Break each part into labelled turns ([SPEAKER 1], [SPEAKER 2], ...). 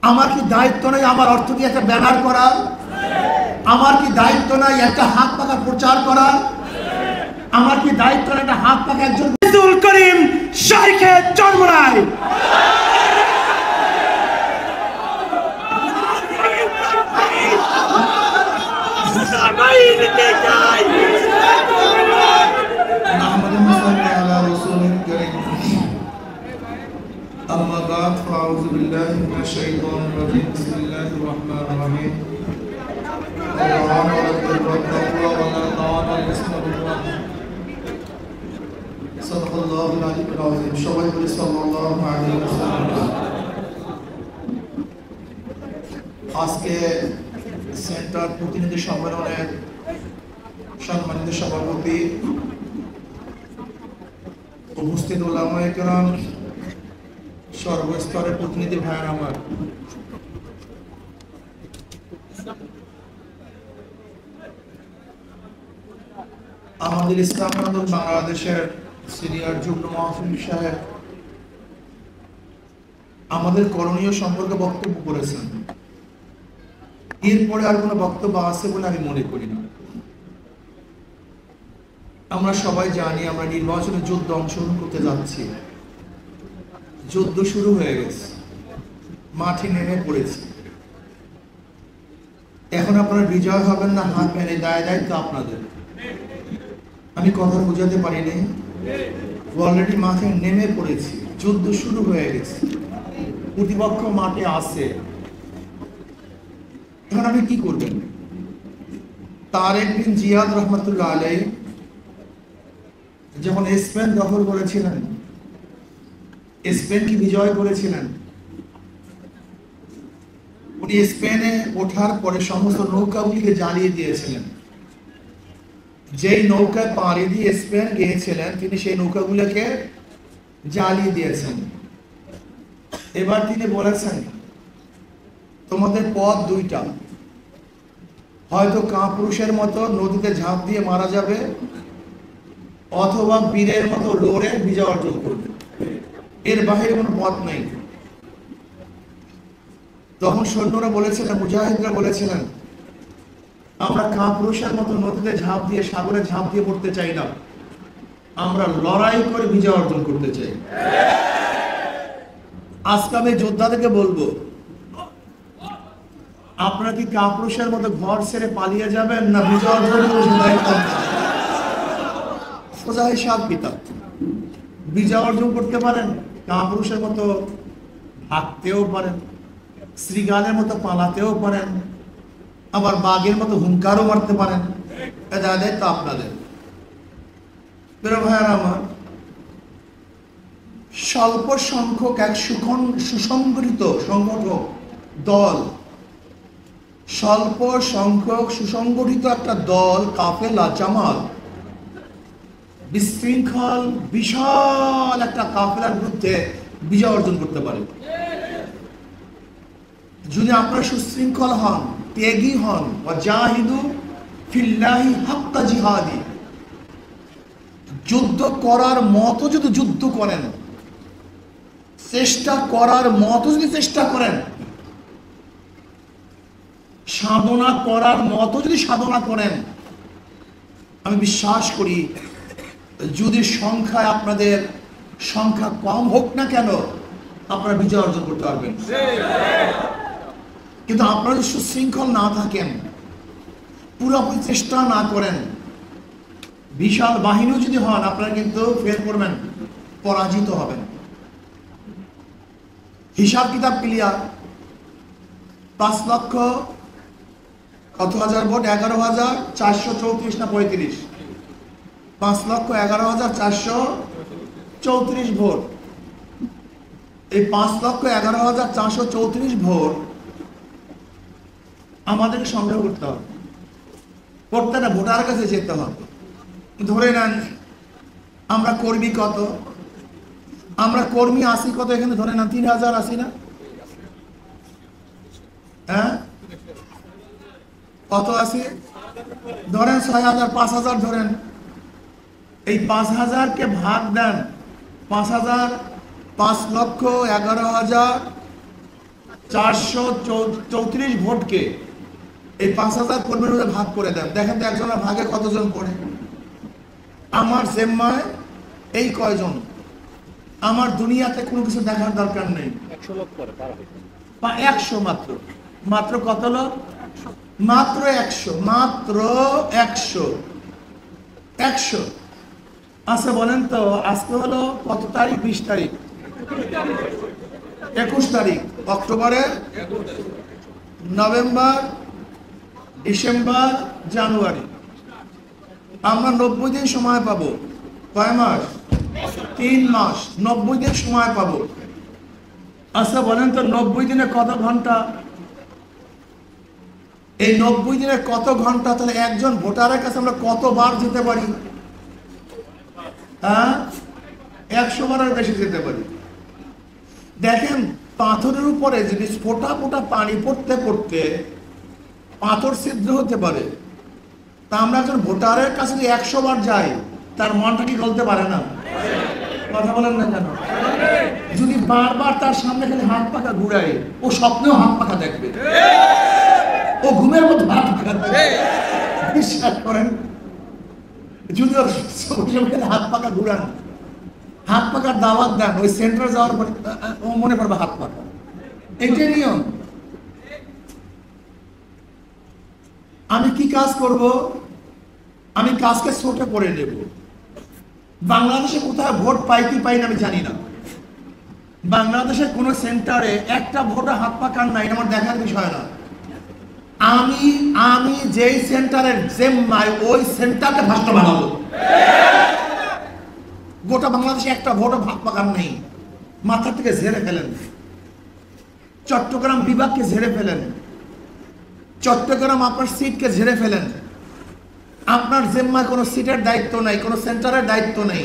[SPEAKER 1] আমার কি দায়িত্ব নাই আমার অর্থ দিয়ে একটা ব্যানার করার? আমার কি দায়িত্ব নাই একটা হাত পাকা প্রচার করার? আমার কি দায়িত্ব নাই একটা হাত পাকা একজন আব্দুল করিম শাইখের জন্ম নাই?
[SPEAKER 2] أما بعد فأعوذ بالله من الشيطان الرجيم بسم الله الرحمن الرحيم وتعاونوا على البر والتقوى ولا تعاونوا على الإثم والعدوان صدق الله العلي العظيم সবাই বলি সাল্লাল্লাহু আলাইহি ওয়াসাল্লাম। আজকে সেন্টার প্রতিনিধি সম্মেলনের সম্মানিত সভাপতি, উপস্থিত উলামায়ে কেরাম, সর্বস্তরের প্রতিনিধি ভাইয়ের আমার, আমাদের ইসলাম আন্দোলন বাংলাদেশের সিনিয়র যুগ্ম মহাসচিব সাহেব আমাদের করণীয় সম্পর্কে বক্তব্য করেছেন। এরপরে আর কোনো বক্তব্য আছে বলে আমি মনে করি না। আমরা সবাই জানি আমরা নির্বাচনে যুদ্ধে অংশগ্রহণ করতে যাচ্ছি। যুদ্ধ শুরু হয়ে গেছে, মাঠে নেমে পড়েছে। এখন আপনারা বিজয় হবেন না হারবেন এই দায়িত্ব আপনাদের। আমি কথা বোঝাতে পারিনি। অলরেডি মাঠে নেমে পড়েছি, যুদ্ধ শুরু হয়ে গেছে, প্রতিপক্ষ মাঠে আছে। এখন আপনি কি করবেন? তারেক বিন জিয়াদ রহমতুল্লাহ আলাইহি যখন স্পেন দখল করেছিলেন, স্পেন কি বিজয় করেছিলেন? উনি স্পেনে ওঠার পরে সমস্ত নৌকাগুলিকে জ্বালিয়ে দিয়েছিলেন। যেই নৌকায় পাড়ি দিয়ে স্পেন গিয়েছিলেন তিনি সেই নৌকাগুলোকে জ্বালিয়ে দিয়েছেন। এবার তিনি বলেছেন তোমাদের পথ দুইটা, হয়তো কাপুরুষের মতো নদীতে ঝাঁপ দিয়ে মারা যাবে, অথবা বীরের মতো লড়ে বিজয় অর্জন করবে, এর বাহিরে কোনো পথ নেই। তখন সৈন্যরা বলেছিলেন, মুজাহিদরা বলেছিলেন, আমরা কাপুরুষের মতো নদীতে ঝাঁপ দিয়ে সাগরে ঝাঁপ দিয়ে পড়তে চাই না, আমরা লড়াই করে বিজয় অর্জন করতে চাই। আজকে আমি যোদ্ধাদেরকে বলবো, আপনারা কি কাপুরুষের মতো ঘর ছেড়ে পালিয়ে যাবেন না বিজয় অর্জন করবেন? সোজা হিসাব কিতাব। বিজয় অর্জন করতে পারেন, কাপুরুষের মতো ভাগতেও পারেন, শ্রীগালের মতো পালাতেও পারেন, আবার বাঘের মতো হুঙ্কারও মারতে পারেন। এটা দায়িত্ব আপনাদের। প্রিয় ভাইয়েরা আমার, স্বল্প সংখ্যক এক সুসংগঠিত সংগঠক দল, স্বল্প সংখ্যক সুসংগঠিত একটা দল, কাফেলা, জামাত, বিশৃঙ্খল বিশাল একটা কাফেলার বিরুদ্ধে বিজয় অর্জন করতে পারে। যদি আপনারা সুশৃঙ্খল হন, ত্যাগী হন, ওয়াজাহিদু ফিল্লাহি হাক্কা জিহাদি, যুদ্ধ করার মতো যদি যুদ্ধ করেন, চেষ্টা করার মতো যদি চেষ্টা করেন, সাধনা করার মতো যদি সাধনা করেন, আমি বিশ্বাস করি যদি সংখ্যায় আপনাদের সংখ্যা কম হোক না কেন আপনারা বিজয় অর্জন করতে পারবেন। কিন্তু আপনারা যদি সুশৃঙ্খল না থাকেন, পুরোপুরি চেষ্টা না করেন, বিশাল বাহিনীও যদি হন, আপনারা কিন্তু ফেল করবেন, পরাজিত হবেন। হিসাব কিতাব ক্লিয়ার। 5 লক্ষ কত হাজার ভোট? 11,434 না 35? 5,11,434 ভোট। এই 5,11,434 ভোট আমাদেরকে সংগ্রহ করতে হবে। প্রত্যেকটা ভোটার কাছে যেতে হবে। ধরে নেন আমরা কর্মী কত, আমরা কর্মী আসি কত, এখানে ধরে নেন 3,000 আসি না? হ্যাঁ, কত আসি? ধরেন 6,000, 5,000 ধরেন। এই 5,000কে ভাগ দেন, 5,000, 5,11,000 434 ভোটকে এই 5000 কর্মীর মধ্যে ভাগ করে দেন, দেখেন তো একজনের ভাগে কতজন পড়ে। আমার জিম্মায় এই কয়জন, আমার দুনিয়াতে কোনো কিছু দেখার দরকার নেই।
[SPEAKER 3] 100 লোক করে পার হয়,
[SPEAKER 2] 100 মাত্র, মাত্র কত লোক? মাত্র 100, মাত্র 100। আচ্ছা বলেন তো, আজকে হলো কত তারিখ? 20 তারিখ, 21 তারিখ অক্টোবরের, নভেম্বর, ডিসেম্বর, জানুয়ারি, আমরা 90 দিন সময় পাবো। কয় মাস? 3 মাস, 90 দিন সময় পাবো। আচ্ছা বলেন তো 90 দিনে কত ঘন্টা? এই 90 দিনে কত ঘন্টা? তাহলে একজন ভোটারের কাছে আমরা কতবার যেতে পারি? হ্যাঁ, 100 বারের বেশি যেতে পারি। দেখেন পাথরের উপরে যদি ফোঁটা ফোঁটা পানি পড়তে পড়তে পাথর ছিদ্র হতে পারে, তা আমরা একজন ভোটারের কাছে যদি 100 বার যাই, তার মনটা কি গলতে পারে না? কথা বলেন না কেন? যদি বারবার তার সামনে খালি হাত পাখা ঘুরাই, ও স্বপ্নেও হাত পাখা দেখবে, ও ঘুমের মধ্যে হাত পাখা দেখবে। বিশ্বাস করেন, যদি ওর হাত পাখা ঘুরান, হাত পাখার দাওয়াত দেন, ওই সেন্টারে যাওয়ার পরে ও মনে পড়বে হাত পাখা। এটাই নিয়ম। আমি কি কাজ করব? আমি কাজকে ছোট করে নেব। বাংলাদেশে কোথায় ভোট পাই কি পাই না আমি জানি না। বাংলাদেশের কোন সেন্টারে একটা ভোটে হাত পাকার নাই, আমার দেখার বিষয় না। আমি যেই সেন্টারের জিম্মায়, ওই সেন্টারকে ভ্রষ্ট বানাবো। গোটা বাংলাদেশে একটা ভোটও হাত পাকার নেই, মাথা থেকে ঝেড়ে ফেলেন। চট্টগ্রাম বিভাগকে ঝেড়ে ফেলেন, চট্টগ্রাম আপনার সিটকে ঝেড়ে ফেলেন। আপনার জিম্মায় কোনো সিটের দায়িত্ব নাই, কোনো সেন্টারের দায়িত্ব নেই।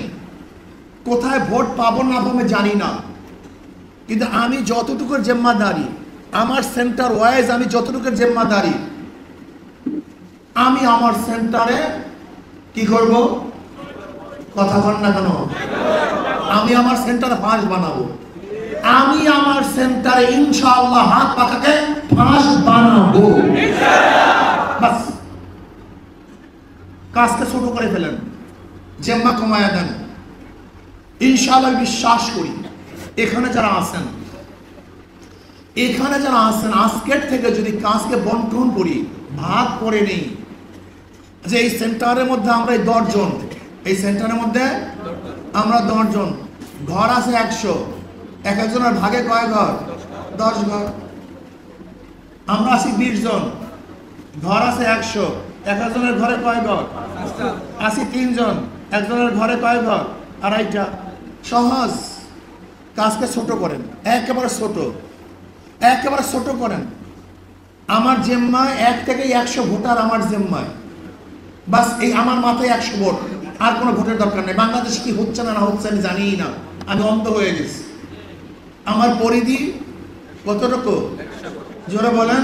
[SPEAKER 2] কোথায় ভোট পাবো না পাবো জানি না, কিন্তু আমি যতটুকুর জিম্মাদারি, আমার সেন্টার ওয়াইজ আমি যতটুকুর জিম্মাদারি, আমি আমার সেন্টারে কি করব? কথা বল না কেন? আমি আমার সেন্টারে ফাঁস বানাবো। আমি আমার সেন্টারে ইনশাআল্লাহ হাত পাখাকে ফাঁস বানাবো। বাস, কাজকে ছোট করে ফেলেন, জিম্মা কমায়া দেন। ইনশাআল্লাহ বিশ্বাস করি এখানে যারা আছেন, আজকের থেকে যদি কাজকে বন্টন করি, ভাগ করে নেই, যে এই সেন্টারের মধ্যে আমরা 10 জন, এই সেন্টারের মধ্যে আমরা 10 জন, ঘর আছে 100, এক একজনের ভাগে কয় ঘর? 10 ঘর। আমরা আছি 20 জন, ঘর আছে 100, এক একজনের ঘরে কয় ঘর? আছি 3 জন, একজনের ঘরে কয় ঘর? 2.5টা। সহজ। কাজকে ছোট করেন, একেবারে ছোট করেন। আমার জিম্মায় 1 থেকে 100 ভোটার আমার জিম্মায়, বাস। এই আমার মাথায় 100 ভোট, আর কোনো ভোটের দরকার নেই। বাংলাদেশে কি হচ্ছে না হচ্ছে আমি জানিই না, আমি অন্ধ হয়ে গেছি। আমার পরিধি কতটুকু? জোরে বলেন।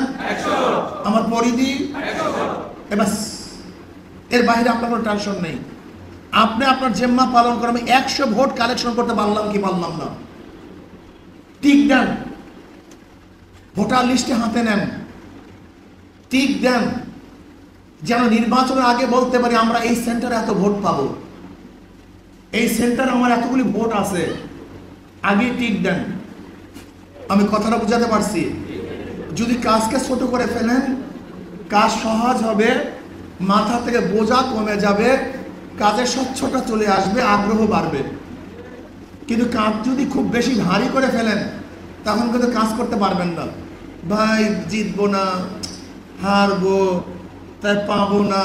[SPEAKER 2] আমার পরিধি এবার, এর বাইরে আপনার কোনো টেনশন নেই। আপনি আপনার জিম্মা পালন করেন। আমি 100 ভোট কালেকশন করতে পারলাম কি পারলাম না, টিক দেন। ভোটার লিস্টে হাতে নেন, টিক দেন, যেন নির্বাচনের আগে বলতে পারি আমরা এই সেন্টারে এত ভোট পাবো, এই সেন্টারে আমার এতগুলি ভোট আছে। আগে টিক দেন। আমি কথাটা বুঝাতে পারছি? যদি কাজকে ছোট করে ফেলেন, কাজ সহজ হবে, মাথা থেকে বোঝা কমে যাবে, কাজের স্বচ্ছতা চলে আসবে, আগ্রহ বাড়বে। কিন্তু কাজ যদি খুব বেশি ভারী করে ফেলেন, তখন কিন্তু কাজ করতে পারবেন না। ভাই জিতবো না, হারবো, তাই পাবো না,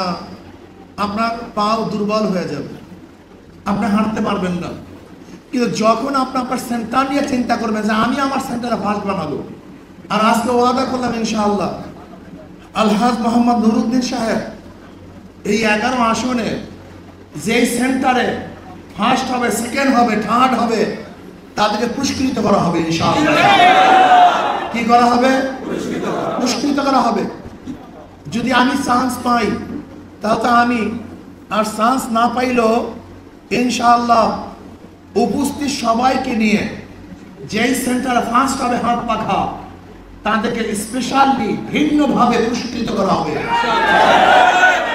[SPEAKER 2] আপনার পাও দুর্বল হয়ে যাবে, আপনি হাঁটতে পারবেন না। কিন্তু যখন আপনি আপনার সেন্টার নিয়ে চিন্তা করবেন যে আমি আমার সেন্টারে ফার্স্ট বানাবো, আর আজকে ওয়াদা করলাম ইনশাআল্লাহ আলহাজ মোহাম্মদ নুরুদ্দিন সাহেব এই 11 আসনে যেই সেন্টারে ফার্স্ট হবে, সেকেন্ড হবে, থার্ড হবে, তাদেরকে পুরস্কৃত করা হবে ইনশাআল্লাহ। কি করা হবে? পুরস্কৃত করা হবে। যদি আমি চান্স পাই তাহলে আমি, আর চান্স না পাইলেও ইনশাআল্লাহ উপস্থিত সবাইকে নিয়ে যেই সেন্টারে ফার্স্ট হবে হাত পাখা,
[SPEAKER 1] তাদেরকে স্পেশালি ভিন্নভাবে পুরস্কৃত করা হবে।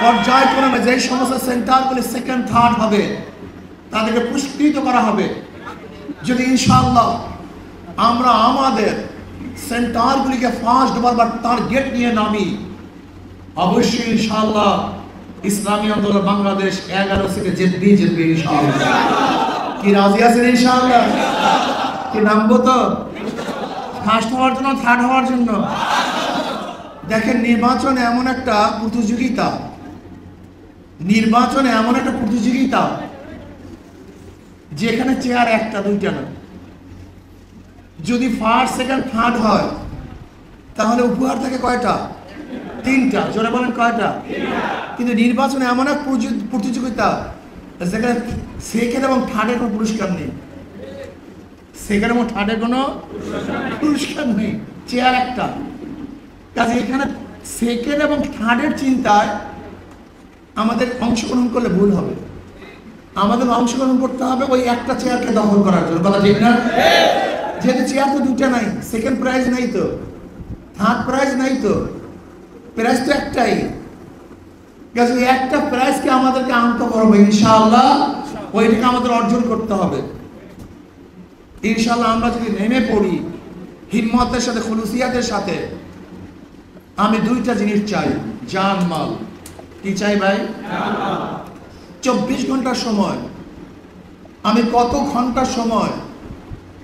[SPEAKER 1] পর্যায়ক্রমে যে সমস্ত সেন্টারগুলি সেকেন্ড থার্ড হবে তাদেরকে পুরস্কৃত করা হবে। যদি ইনশাআল্লাহ আমরা আমাদের সেন্টারগুলিকে ফার্স্ট বা টার্গেট নিয়ে নামি, অবশ্যই ইনশাআল্লাহ ইসলামী আন্দোলন বাংলাদেশ 11 থেকে জিতবে ইনশাআল্লাহ। কি রাজি আছেন ইনশাআল্লাহ? কি নামবো তো ফার্স্ট হওয়ার জন্য, থার্ড হওয়ার জন্য? দেখেন, নির্বাচন এমন একটা প্রতিযোগিতা, যেখানে চেয়ার একটা দুইটা না। যদি ফার্স্ট সেকেন্ড থার্ড হয় তাহলে উপহার থাকে কয়টা? 3টা। জোরে বলেন কয়টা? কিন্তু নির্বাচনে এমন এক প্রতিযোগিতা যেখানে সেকেন্ড এবং থার্ডের কোনো পুরস্কার নেই। সেকেন্ড এবং থার্ডের কোনো পুরস্কার নেই, চেয়ার একটা। কাজে এখানে সেকেন্ড এবং থার্ডের চিন্তায় আমাদের অংশগ্রহণ করলে ভুল হবে। আমাদের অংশগ্রহণ করতে হবে ওই একটা চেয়ারকে দখল করার জন্য, কথা ঠিক না? যেহেতু চেয়ার তো 2টা নাই, সেকেন্ড প্রাইজ নাই তো, থার্ড প্রাইজ নাই তো, প্রাইজ তো একটাই। কাজে একটা প্রাইজকে আমাদেরকে আনতে হবে ইনশাআল্লাহ, ওইটাকে আমাদের অর্জন করতে হবে ইনশাআল্লাহ। আমরা যদি নেমে পড়ি হিম্মতের সাথে, খুলুসিয়াতের সাথে, আমি 2টা জিনিস চাই, জান মাল। কি চাই ভাই? 24 ঘন্টার সময়, আমি কত ঘন্টার সময়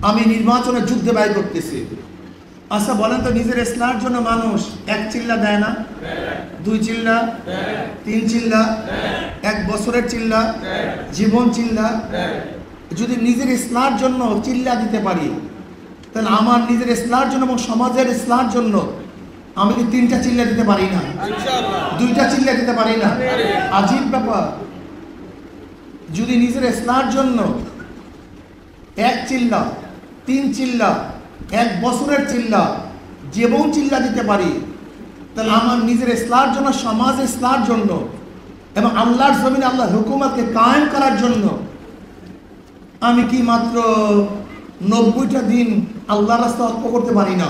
[SPEAKER 1] আমি নির্বাচনের যুদ্ধে ব্যয় করতেছি? আচ্ছা বলেন তো, নিজের ইসলামের জন্য মানুষ 1 চিল্লা দেয় না? 2 চিল্লা, 3 চিল্লা, 1 বছরের চিল্লা, জীবন চিল্লা। যদি নিজের ইসলামের জন্য চিল্লা দিতে পারি, তাহলে আমার নিজের ইসলামের জন্য এবং সমাজের ইসলামের জন্য আমি কি 3টা চিল্লা দিতে পারি না? 2টা চিল্লা দিতে পারি না? আজীব ব্যাপার। যদি নিজের ইসলামের জন্য 1 চিল্লা, 3 চিল্লা, 1 বছরের চিল্লা, জীবন চিল্লা দিতে পারি, তাহলে আমার নিজের ইসলামের জন্য, সমাজের ইসলামের জন্য এবং আল্লাহর জমিনে আল্লাহর হুকুমতকে কায়েম করার জন্য আমি কি মাত্র 90টা দিন আল্লাহর রাস্তায় অক্ষ করতে পারি না?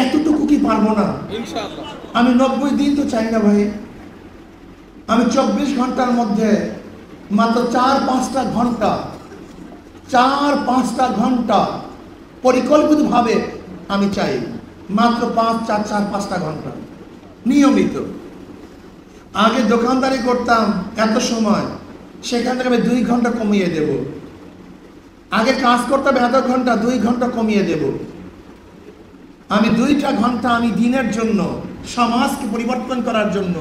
[SPEAKER 1] এতটুকু কি পারবো না? আমি 90 দিন তো চাই না ভাই। আমি 24 ঘন্টার মধ্যে মাত্র 4-5টা ঘন্টা পরিকল্পিতভাবে আমি চাই, মাত্র 4-5টা ঘন্টা নিয়মিত। আগে দোকানদারি করতাম এত সময়, সেখান থেকে আমি 2 ঘন্টা কমিয়ে দেব। আগে কাজ করতাম এত ঘন্টা, 2 ঘন্টা কমিয়ে দেব। আমি 2টা ঘন্টা আমি দিনের জন্য, সমাজকে পরিবর্তন করার জন্য,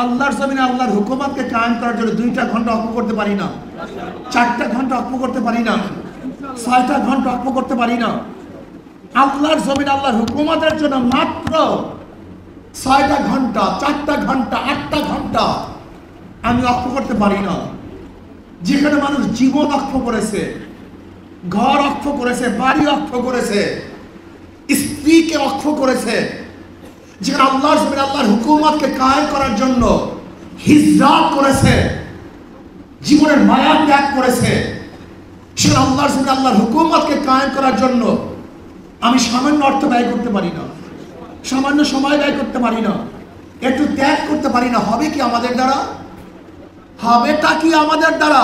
[SPEAKER 1] আল্লাহর জমিনে আল্লাহর হুকুমতকে কায়েম করার জন্য 2টা ঘন্টা অক্ষ করতে পারি না? 4টা ঘন্টা অক্ষ করতে পারি না? 6টা ঘন্টা অক্ষ করতে পারি না? আল্লাহর জমিনে আল্লাহর হুকুমতের জন্য মাত্র 6টা ঘন্টা, 4টা ঘন্টা, 8টা ঘন্টা আমি অক্ষ করতে পারি না? যেখানে মানুষ জীবন অক্ষ করেছে, ঘর অক্ষ করেছে, বাড়ি অক্ষ করেছে, স্ত্রীকে অক্ষ করেছে, যেখানে আল্লাহর জমিনে আল্লাহর হুকুমতকে কায়েম করার জন্য হিজরত করেছে, জীবনের মায়া ত্যাগ করেছে, সেখানে আল্লাহর জমিনে আল্লাহর হুকুমতকে কায়েম করার জন্য আমি সামান্য অর্থ ব্যয় করতে পারি না, সামান্য সময় ব্যয় করতে পারি না, একটু ত্যাগ করতে পারি না? হবে কি আমাদের দ্বারা? হবেটা কি আমাদের দ্বারা?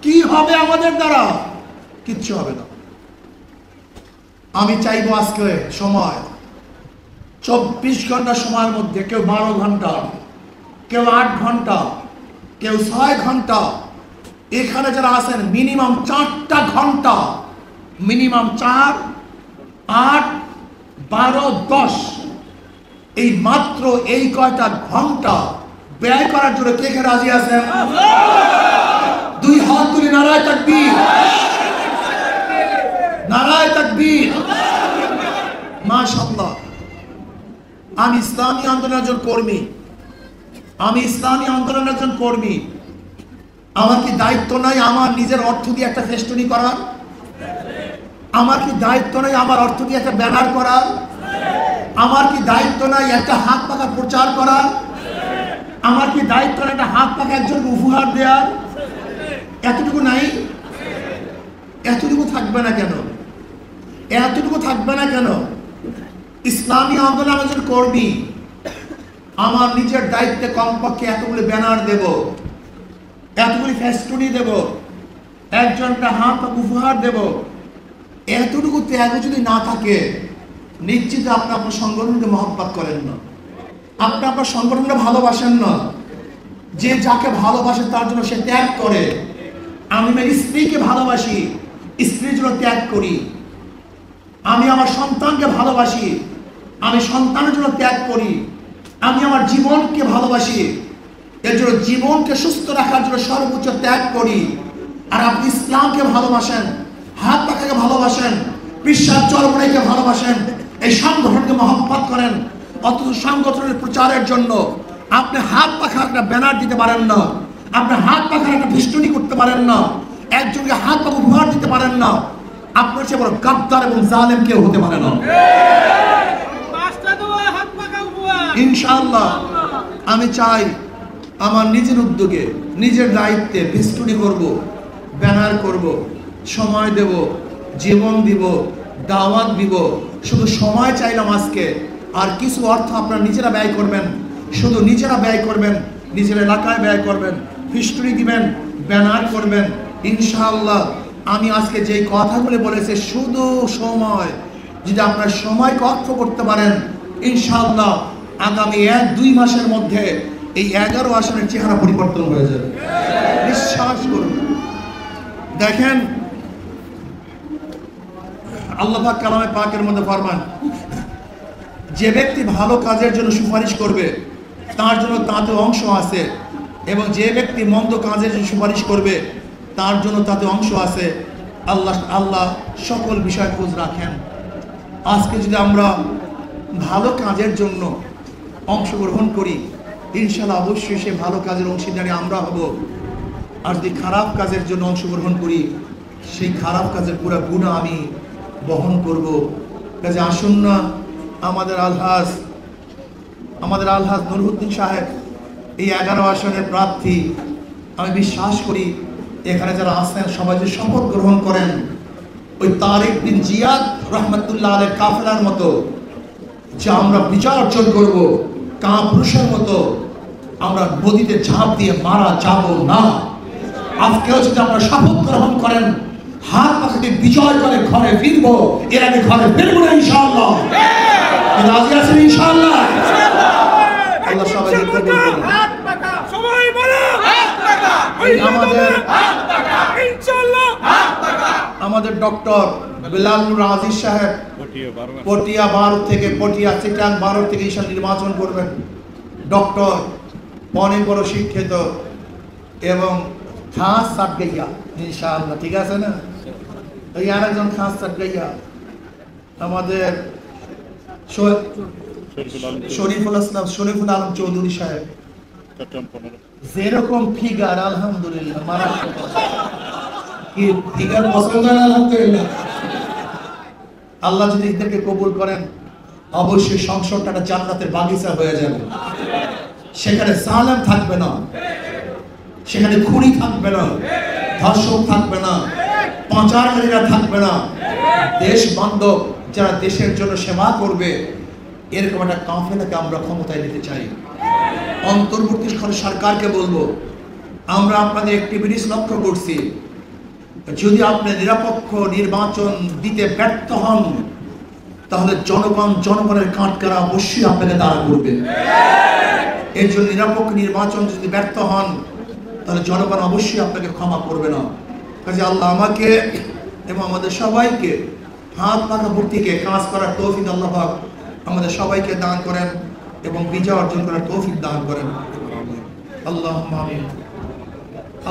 [SPEAKER 1] কি হবে আমাদের দ্বারা? কিচ্ছু হবে না। আমি চাইবো আজকে সময় 24 ঘন্টা সময়ের মধ্যে, কেউ 12 ঘন্টা, কেউ 8 ঘন্টা, কেউ 6 ঘন্টা, এখানে যারা আছেন মিনিমাম 4টা ঘন্টা, মিনিমাম 4, 8, 12, 10, এই মাত্র এই কয়টা ঘন্টা ব্যয় করার জন্য কে কে রাজি আছেন? 2 হাত তুলে নারায়ে তাকবীর, নারায়ে তাকবীর, মাশাআল্লাহ। আমি ইসলামী আন্দোলনের একজন কর্মী, আমার কি দায়িত্ব নাই আমার নিজের অর্থ দিয়ে একটা ফেস্টুনি করার? আমার কি দায়িত্ব নাই আমার অর্থ দিয়ে একটা ব্যানার করার? আমার কি দায়িত্ব নাই একটা হাত পাকা প্রচার করার? আমার কি দায়িত্ব নাই একটা হাত পাকা একজনকে উপহার দেওয়ার? এতটুকু নাই? এতটুকু থাকবে না কেন? এতটুকু থাকবে না কেন? ইসলামী আন্দোলন একজন কর্মী, আমার নিজের দায়িত্বে কমপক্ষে এতগুলি ব্যানার দেব, এতগুলি ফেস্টুনি দেব, একজনটা হাত উপহার দেব। এতটুকু ত্যাগ যদি না থাকে, নিশ্চিত আপনি আপনার সংগঠনকে মহব্বত করেন না, আপনি আপনার সংগঠনকে ভালোবাসেন না। যে যাকে ভালোবাসে তার জন্য সে ত্যাগ করে। আমি আমার স্ত্রীকে ভালোবাসি, স্ত্রীর জন্য ত্যাগ করি। আমি আমার সন্তানকে ভালোবাসি, আমি সন্তানের জন্য ত্যাগ করি। আমি আমার জীবনকে ভালোবাসি, এর জন্য জীবনকে সুস্থ রাখার জন্য সর্বোচ্চ ত্যাগ করি। আর আপনি ইসলামকে ভালোবাসেন, হাত পাখাকে ভালোবাসেন, বিশ্বাস চরমনাইকে ভালোবাসেন, এই সংগঠনকে মহব্বত করেন, অথচ সংগঠনের প্রচারের জন্য আপনি হাত পাখা একটা ব্যানার দিতে পারেন না, আপনি হাত পাখার একটা ভিষ্টনী করতে পারেন না, একজনকে হাত পাখা উপহার দিতে পারেন না। আপনার চেয়ে বড় গাদ্দার এবং জালেম কেউ হতে পারে না। ইনশাআল্লাহ আমি চাই আমার নিজের উদ্যোগে, নিজের দায়িত্বে ভিষ্টনী করব, ব্যানার করব, সময় দেব, জীবন দিব, দাওয়াত দিব। শুধু সময় চাইলাম আজকে, আর কিছু অর্থ আপনারা নিজেরা ব্যয় করবেন, শুধু নিজেরা ব্যয় করবেন, নিজের এলাকায় ব্যয় করবেন, ভিষ্টনী দিবেন, ব্যানার করবেন। ইনশাআল্লাহ আমি আজকে যেই কথাগুলো বলেছি, শুধু সময় যদি আপনার সময়কে অর্থ করতে পারেন, ইনশাআল্লাহ আগামী 1-2 মাসের মধ্যে এই 11 আসনের চেহারা পরিবর্তন হয়ে যাবে, বিশ্বাস করুন। দেখেন আল্লাহ পাক কালামে পাকের মধ্যে ফরমান, যে ব্যক্তি ভালো কাজের জন্য সুপারিশ করবে তার জন্য তাতে অংশ আছে, এবং যে ব্যক্তি মন্দ কাজের জন্য সুপারিশ করবে তার জন্য তাতে অংশ আছে। আল্লাহ সকল বিষয় খোঁজ রাখেন। আজকে যদি আমরা ভালো কাজের জন্য অংশগ্রহণ করি, ইনশাআল্লাহ অবশ্যই সে ভালো কাজের অংশীদারি আমরা হব। আর যদি খারাপ কাজের জন্য অংশগ্রহণ করি, সেই খারাপ কাজের পুরো গুনাহ আমি বহন করব। কাজে আসুন না, আমাদের আলহাজ নুরউদ্দিন সাহেব এই 11 আসনের প্রার্থী। আমি বিশ্বাস করি এখানে যারা আছেন সবাই যে শপথ গ্রহণ করেন, ওই তারেক বিন জিয়াদ রহমতুল্লাহ আলাইহির কাফেলার মতো যে আমরা বিচার অর্জন করব, কাপুরুষের মতো আমরা নদীতে ঝাঁপ দিয়ে মারা যাব না। আজকেও যদি আমরা শপথ গ্রহণ করেন, হাত পাখাকে বিজয় করে ঘরে ফিরবো, এর আগে ঘরে ফিরবো না ইনশাআল্লাহ। রাজি আছেন ইনশাআল্লাহ? আল্লাহ সবাই দেখতে বলবেন হাত পাখা, সবাই বলো হাত পাখা, আমাদের হাত পাখা ইনশাআল্লাহ হাত পাখা। আমাদের ডক্টর বিলাল রাজি সাহেব পটিয়া 12 থেকে পটিয়া চিটাং 12 থেকে ইনশাআল্লাহ নির্বাচন করবেন। ডক্টর অনেক বড় শিক্ষিত এবং খাস সাতগাইয়া ইনশাআল্লাহ, ঠিক আছে না? এই আরেকজন খাস সাতগাইয়া আমাদের শরীফুল আলম চৌধুরী সাহেব, যেরকম ফিগার আলহামদুলিল্লাহ, মারাত্মক কি ফিগার পছন্দ না আলহামদুলিল্লাহ। আল্লাহ যদি এদেরকে কবুল করেন, অবশ্যই সংসদটা একটা জান্নাতের বাগিচা হয়ে যাবে। সেখানে জালেম থাকবে না, সেখানে খুনি থাকবে না, ধর্ষক থাকবে না, পাচারকারীরা থাকবে না। দেশ বান্ধব যারা দেশের জন্য সেবা করবে, এরকম একটা কাফেলাকে আমরা ক্ষমতায় নিতে চাই। অন্তর্বর্তীকালীন সরকারকে বলবো, আমরা আপনাদের অ্যাক্টিভিটিস লক্ষ্য করছি, যদি আপনি নিরপেক্ষ নির্বাচন দিতে ব্যর্থ হন, তাহলে জনগণের কাঠগড়ায় অবশ্যই আপনাকে দাঁড়া করবে। এর জন্য নিরপেক্ষ নির্বাচন যদি ব্যর্থ হন, তাহলে জনগণ অবশ্যই আপনাকে ক্ষমা করবে না। কাজে আল্লাহ আমাকে এবং আমাদের সবাইকে হাত পাখা ভর্তিকে কাজ করার তৌফিক আল্লাহ পাক আমাদের সবাইকে দান করেন এবং বিজয় অর্জন করার তৌফিক দান করেন। আল্লাহুম্মা আমিন।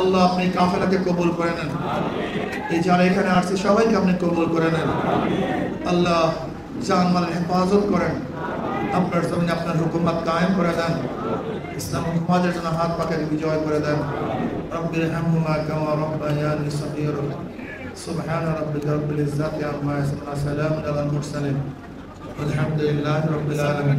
[SPEAKER 1] আল্লাহ আপনি কাফেলাকে কবুল করে নেন, এই যারা এখানে আসছে সবাইকে আপনি কবুল করে নেন। আল্লাহ জানমালের হেফাজত করেন, আপনার জমিনে আপনার হুকুমত কায়েম করে দেন, ইসলাম সমাজের জন্য হাত পাখাকে বিজয় করে দেন। রব্বিরহামহুমা কামা রাব্বায়ানি সগীরা। সুবহান রাব্বিকা রাব্বিল ইজ্জাতি আম্মা ইয়াসিফুন, সালামুন আলাল মুরসালিন, আলহামদুলিল্লাহি রাব্বিল আলামিন।